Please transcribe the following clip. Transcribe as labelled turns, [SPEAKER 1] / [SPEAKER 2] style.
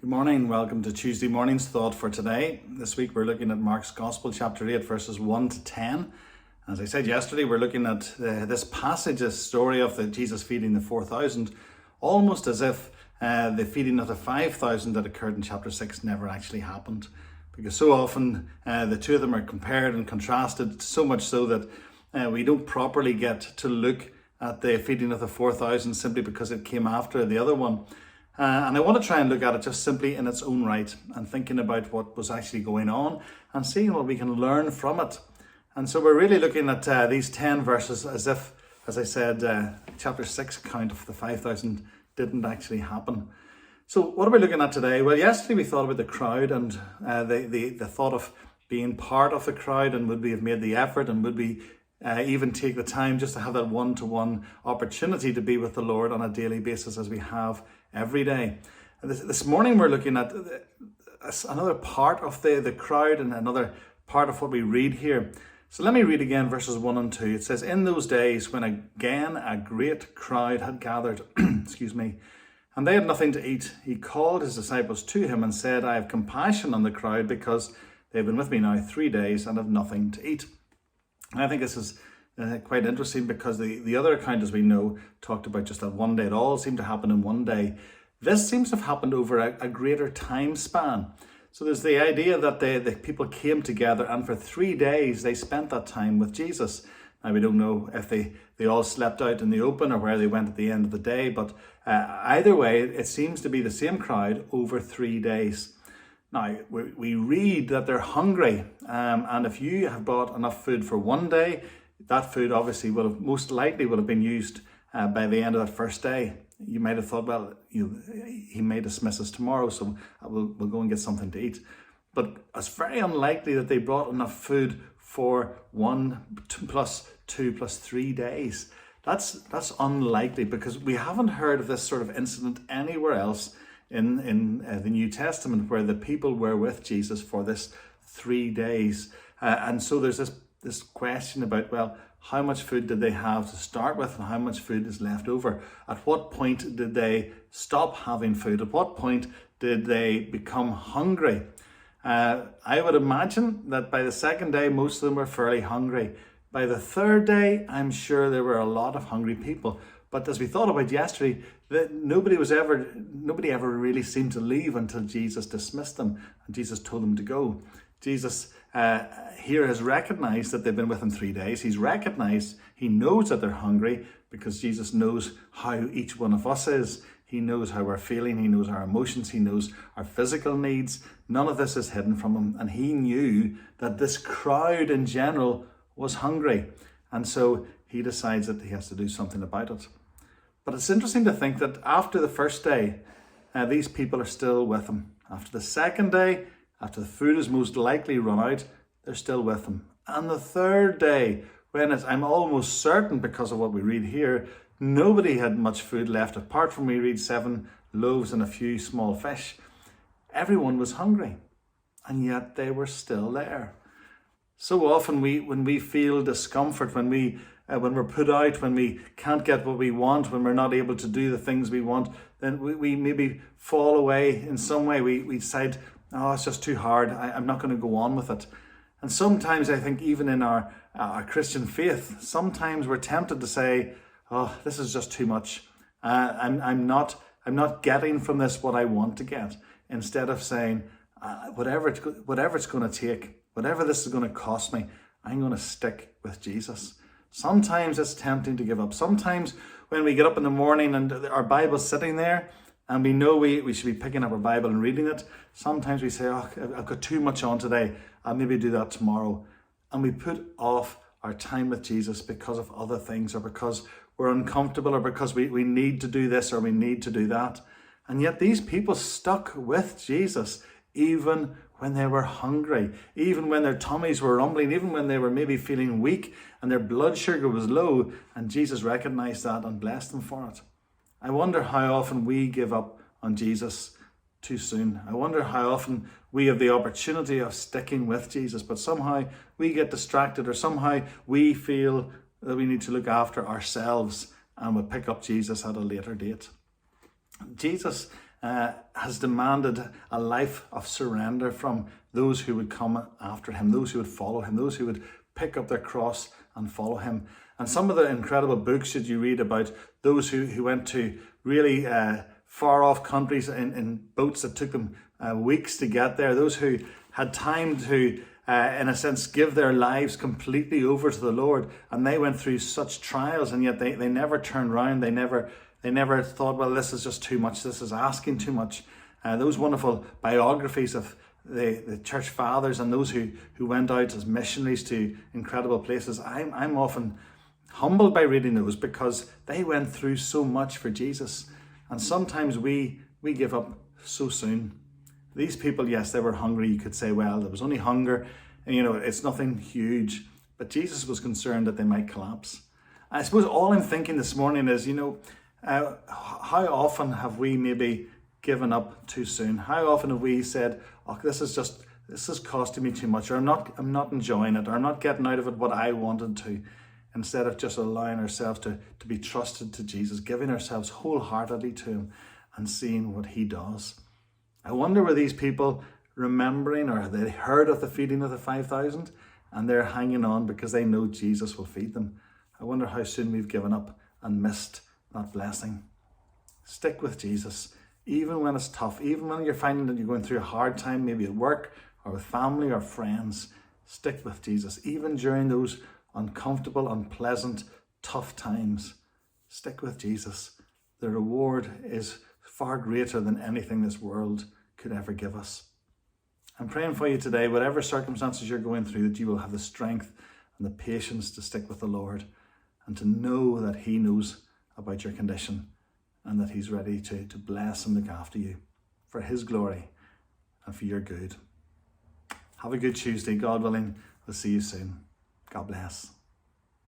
[SPEAKER 1] Good morning, welcome to Tuesday morning's thought for today. This week we're looking at Mark's Gospel, chapter 8, verses 1 to 10. As I said yesterday, we're looking at this passage, this story of Jesus feeding the 4,000, almost as if the feeding of the 5,000 that occurred in chapter 6 never actually happened. Because so often the two of them are compared and contrasted, so much so that we don't properly get to look at the feeding of the 4,000 simply because it came after the other one. And I want to try and look at it just simply in its own right and thinking about what was actually going on and seeing what we can learn from it. And so we're really looking at these 10 verses as if, as I said, chapter 6 account of the 5,000 didn't actually happen. So what are we looking at today? Well, yesterday we thought about the crowd and the thought of being part of the crowd, and would we have made the effort, and would we even take the time just to have that one-to-one opportunity to be with the Lord on a daily basis as we have every day. And this morning we're looking at another part of the crowd and another part of what we read here. So let me read again verses 1 and 2. It says, "In those days when again a great crowd had gathered, and they had nothing to eat, he called his disciples to him and said, I have compassion on the crowd because they've been with me now 3 days and have nothing to eat." And I think this is quite interesting because the other account, as we know, talked about just that one day. It all seemed to happen in one day. This seems to have happened over a greater time span. So there's the idea that the people came together and for 3 days they spent that time with Jesus. Now we don't know if they all slept out in the open or where they went at the end of the day, but either way, it seems to be the same crowd over 3 days. Now, we read that they're hungry, and if you have bought enough food for one day, that food obviously most likely would have been used by the end of that first day. You might have thought, well, he may dismiss us tomorrow, so we'll go and get something to eat. But it's very unlikely that they brought enough food for 1 plus 2 plus 3 days. That's unlikely, because we haven't heard of this sort of incident anywhere else in the New Testament where the people were with Jesus for this 3 days. And so there's this question about, well, how much food did they have to start with and how much food is left over? At what point did they stop having food? At what point did they become hungry? I would imagine that by the second day, most of them were fairly hungry. By the third day, I'm sure there were a lot of hungry people. But as we thought about yesterday, that nobody ever really seemed to leave until Jesus dismissed them and Jesus told them to go. Jesus here has recognized that they've been with him 3 days. He's recognized, he knows that they're hungry because Jesus knows how each one of us is. He knows how we're feeling. He knows our emotions. He knows our physical needs. None of this is hidden from him. And he knew that this crowd in general was hungry. And so he decides that he has to do something about it. But it's interesting to think that after the first day, these people are still with him. After the second day, after the food is most likely run out, they're still with him. And the third day, when I'm almost certain, because of what we read here, nobody had much food left apart from, we read, 7 loaves and a few small fish. Everyone was hungry, and yet they were still there. So often when we feel discomfort, when we're put out, when we can't get what we want, when we're not able to do the things we want, then we maybe fall away in some way. We decide, oh, it's just too hard. I'm not going to go on with it. And sometimes I think even in our Christian faith, sometimes we're tempted to say, oh, this is just too much. I'm not getting from this what I want to get. Instead of saying, whatever it's going to take, whatever this is going to cost me, I'm going to stick with Jesus. Sometimes it's tempting to give up. Sometimes when we get up in the morning and our Bible's sitting there and we know we should be picking up our Bible and reading it, sometimes we say, oh, I've got too much on today. I'll maybe do that tomorrow. And we put off our time with Jesus because of other things, or because we're uncomfortable, or because we need to do this or we need to do that. And yet these people stuck with Jesus even when they were hungry, even when their tummies were rumbling, even when they were maybe feeling weak and their blood sugar was low, and Jesus recognized that and blessed them for it. I wonder how often we give up on Jesus too soon. I wonder how often we have the opportunity of sticking with Jesus, but somehow we get distracted, or somehow we feel that we need to look after ourselves and we'll pick up Jesus at a later date. Jesus has demanded a life of surrender from those who would come after him, those who would follow him, those who would pick up their cross and follow him. And some of the incredible books that you read about those who went to really far off countries in boats that took them weeks to get there, those who had time to, in a sense, give their lives completely over to the Lord, and they went through such trials, and yet they never turned around. They never thought, well, this is just too much, this is asking too much. Those wonderful biographies of the church fathers and those who went out as missionaries to incredible places, I'm often humbled by reading those, because they went through so much for Jesus. And sometimes we give up so soon. These people, yes, they were hungry. You could say, well, there was only hunger, and it's nothing huge. But Jesus was concerned that they might collapse. I suppose all I'm thinking this morning is, how often have we maybe given up too soon? How often have we said, oh, this is costing me too much, or I'm not enjoying it, or I'm not getting out of it what I wanted to, instead of just allowing ourselves to be trusted to Jesus, giving ourselves wholeheartedly to him and seeing what he does. I wonder, were these people remembering, or they heard of the feeding of the 5,000 and they're hanging on because they know Jesus will feed them? I wonder how soon we've given up and missed that blessing. Stick with Jesus, even when it's tough, even when you're finding that you're going through a hard time, maybe at work or with family or friends. Stick with Jesus, even during those uncomfortable, unpleasant, tough times. Stick with Jesus. The reward is far greater than anything this world could ever give us. I'm praying for you today, whatever circumstances you're going through, that you will have the strength and the patience to stick with the Lord, and to know that he knows about your condition, and that he's ready to bless and look after you for his glory and for your good. Have a good Tuesday. God willing, we'll see you soon. God bless.